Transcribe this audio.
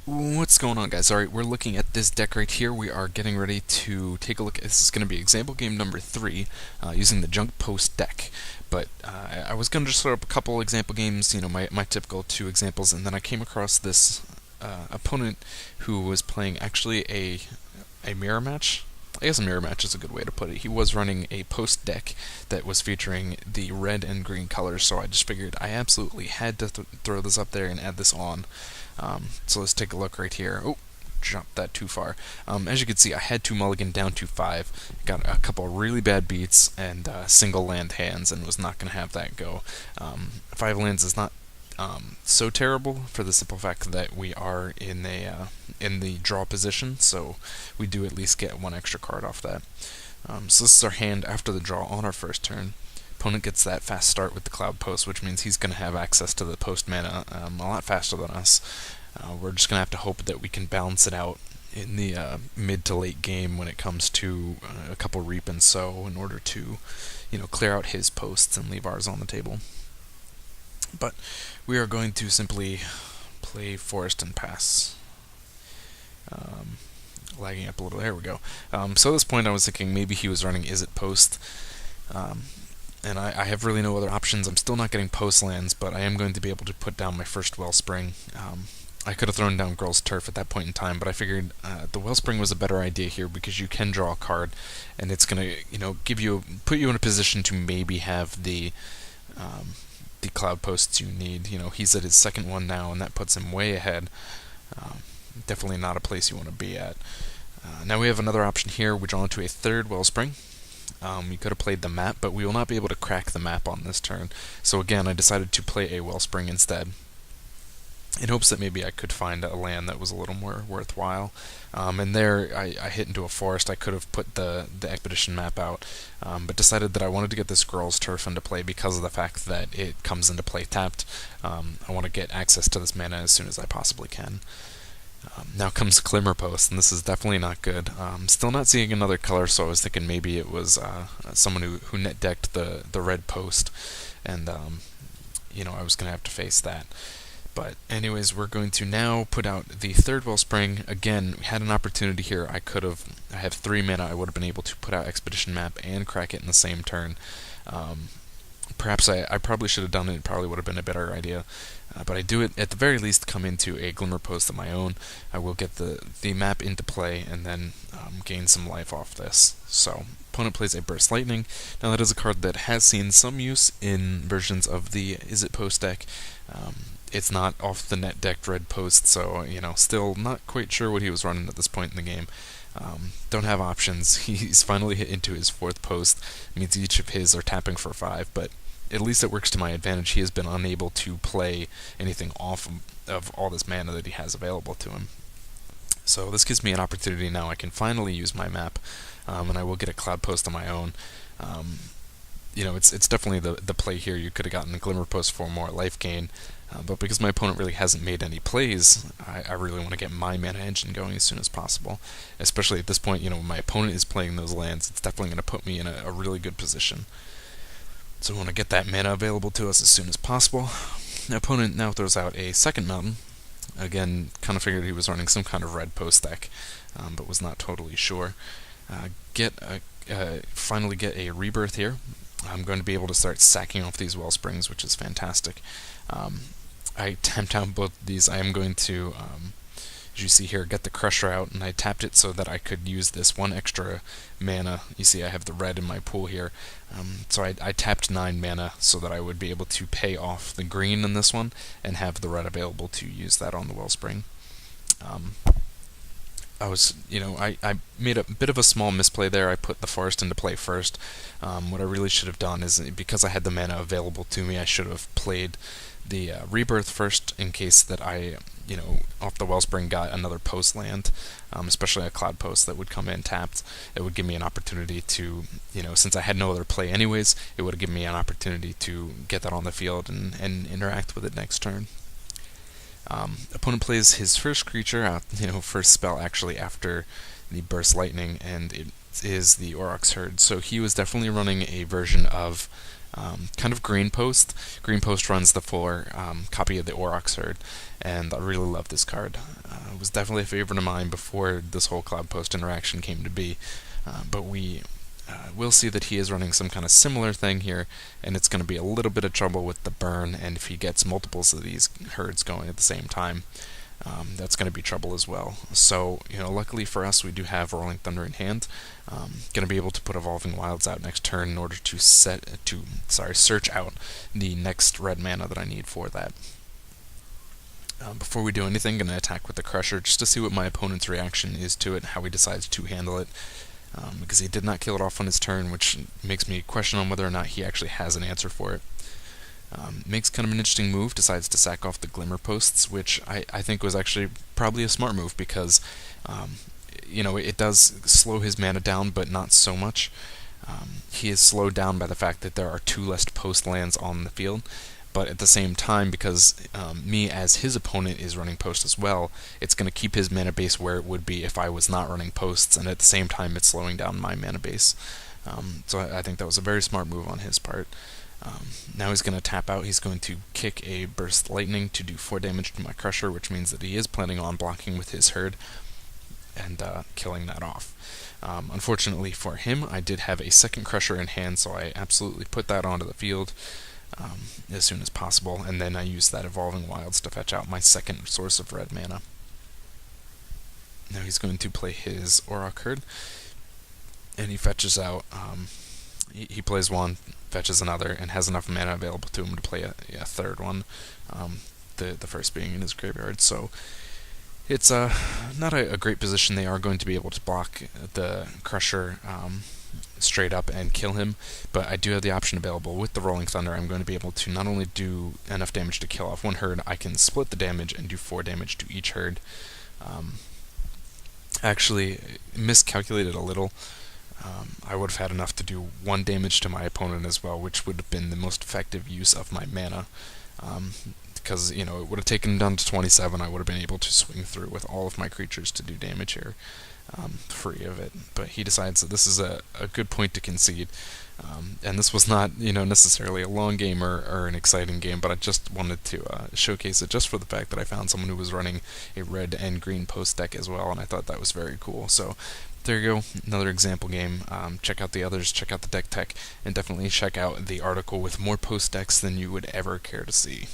What's going on, guys? Alright, we're looking at this deck right here. We are getting ready to take a look at this. Is going to be example game number 3 using the JunkPost deck. But I was going to just throw up a couple example games, my typical 2 examples, and then I came across this opponent who was playing actually a mirror match. I guess a mirror match is a good way to put it. He was running a post deck that was featuring the red and green colors, so I just figured I absolutely had to throw this up there and add this on. So let's take a look right here. Oh, dropped that too far. As you can see, I had to mulligan down to 5. Got a couple of really bad beats and single land hands, and was not going to have that go. 5 lands is not so terrible for the simple fact that we are in the draw position, so we do at least get 1 extra card off that. So this is our hand after the draw on our first turn. Opponent gets that fast start with the Cloud Post, which means he's going to have access to the post mana a lot faster than us. We're just going to have to hope that we can balance it out in the mid to late game when it comes to a couple reap and sow in order to, clear out his posts and leave ours on the table. But we are going to simply play Forest and pass. Lagging up a little. There we go. So at this point, I was thinking maybe he was running Is It Post. And I have really no other options. I'm still not getting post lands, but I am going to be able to put down my first Wellspring. I could have thrown down Girl's Turf at that point in time, but I figured the Wellspring was a better idea here because you can draw a card, and it's going to put you in a position to maybe have the Cloud Posts you need. He's at his second one now, and that puts him way ahead. Definitely not a place you want to be at. Now we have another option here. We draw into a third Wellspring. We could have played the map, but we will not be able to crack the map on this turn. So again, I decided to play a Wellspring instead, in hopes that maybe I could find a land that was a little more worthwhile. And there, I hit into a forest. I could have put the Expedition map out, but decided that I wanted to get this Girl's Turf into play because of the fact that it comes into play tapped. I want to get access to this mana as soon as I possibly can. Now comes Glimmer Post, and this is definitely not good. Still not seeing another color, so I was thinking maybe it was someone who net decked the red post, and I was going to have to face that. But anyways, we're going to now put out the third Wellspring. Again, we had an opportunity here. I have 3 mana. I would have been able to put out Expedition map and crack it in the same turn. Perhaps I probably should have done it. It probably would have been a better idea. But I do it at the very least come into a Glimmer Post of my own. I will get the map into play and then gain some life off this. So opponent plays a Burst Lightning. Now that is a card that has seen some use in versions of the Is It Post deck. It's not off the net decked red post, so still not quite sure what he was running at this point in the game. Don't have options. He's finally hit into his 4th post. It means each of his are tapping for 5, but at least it works to my advantage. He has been unable to play anything off of all this mana that he has available to him. So this gives me an opportunity now. I can finally use my map, and I will get a Cloud Post on my own. It's definitely the play here. You could have gotten a Glimmer Post for more life gain, but because my opponent really hasn't made any plays, I really want to get my mana engine going as soon as possible. Especially at this point, when my opponent is playing those lands, it's definitely going to put me in a really good position. So we want to get that mana available to us as soon as possible. The opponent now throws out a second mountain. Again, kind of figured he was running some kind of red post deck, but was not totally sure. Finally get a Rebirth here. I'm going to be able to start sacking off these Wellsprings, which is fantastic. I tapped out both of these. I am going to, as you see here, get the Crusher out, and I tapped it so that I could use this 1 extra mana. You see I have the red in my pool here. So I tapped 9 mana so that I would be able to pay off the green in this one and have the red available to use that on the Wellspring. I made a bit of a small misplay there. I put the Forest into play first. What I really should have done is, because I had the mana available to me, I should have played the Rebirth first in case that I, off the Wellspring got another post land, especially a Cloud Post that would come in tapped. It would give me an opportunity to, since I had no other play anyways, it would have given me an opportunity to get that on the field and interact with it next turn. Opponent plays his first creature out, first spell actually after the Burst Lightning, and it is the Aurochs Herd. So he was definitely running a version of kind of Green Post. Green Post runs the full copy of the Aurochs Herd, and I really love this card. It was definitely a favorite of mine before this whole Cloud Post interaction came to be, but we'll see that he is running some kind of similar thing here, and it's going to be a little bit of trouble with the burn, and if he gets multiples of these herds going at the same time, that's going to be trouble as well. So, luckily for us, we do have Rolling Thunder in hand. Going to be able to put Evolving Wilds out next turn in order to search out the next red mana that I need for that. Before we do anything, I'm going to attack with the Crusher just to see what my opponent's reaction is to it, how he decides to handle it. Because he did not kill it off on his turn, which makes me question on whether or not he actually has an answer for it. Makes kind of an interesting move, decides to sack off the Glimmer Posts, which I think was actually probably a smart move because, it does slow his mana down, but not so much. He is slowed down by the fact that there are 2 less post lands on the field, but at the same time, because me as his opponent is running post as well, it's going to keep his mana base where it would be if I was not running posts, and at the same time it's slowing down my mana base. So I think that was a very smart move on his part. Now he's going to tap out. He's going to kick a Burst Lightning to do 4 damage to my Crusher, which means that he is planning on blocking with his herd and killing that off. Unfortunately for him, I did have a second Crusher in hand, so I absolutely put that onto the field as soon as possible, and then I used that Evolving Wilds to fetch out my second source of red mana. Now he's going to play his Auroch Herd, and he fetches out... He plays one, fetches another, and has enough mana available to him to play a third one, the first being in his graveyard. So it's not a great position. They are going to be able to block the Crusher straight up and kill him, but I do have the option available. With the Rolling Thunder, I'm going to be able to not only do enough damage to kill off one herd, I can split the damage and do 4 damage to each herd. Actually, miscalculated a little. I would have had enough to do 1 damage to my opponent as well, which would have been the most effective use of my mana. Because, it would have taken him down to 27, I would have been able to swing through with all of my creatures to do damage here, free of it. But he decides that this is a good point to concede. And this was not, necessarily a long game or an exciting game, but I just wanted to showcase it just for the fact that I found someone who was running a red and green post deck as well, and I thought that was very cool. So there you go, another example game. Check out the others, check out the deck tech, and definitely check out the article with more post decks than you would ever care to see.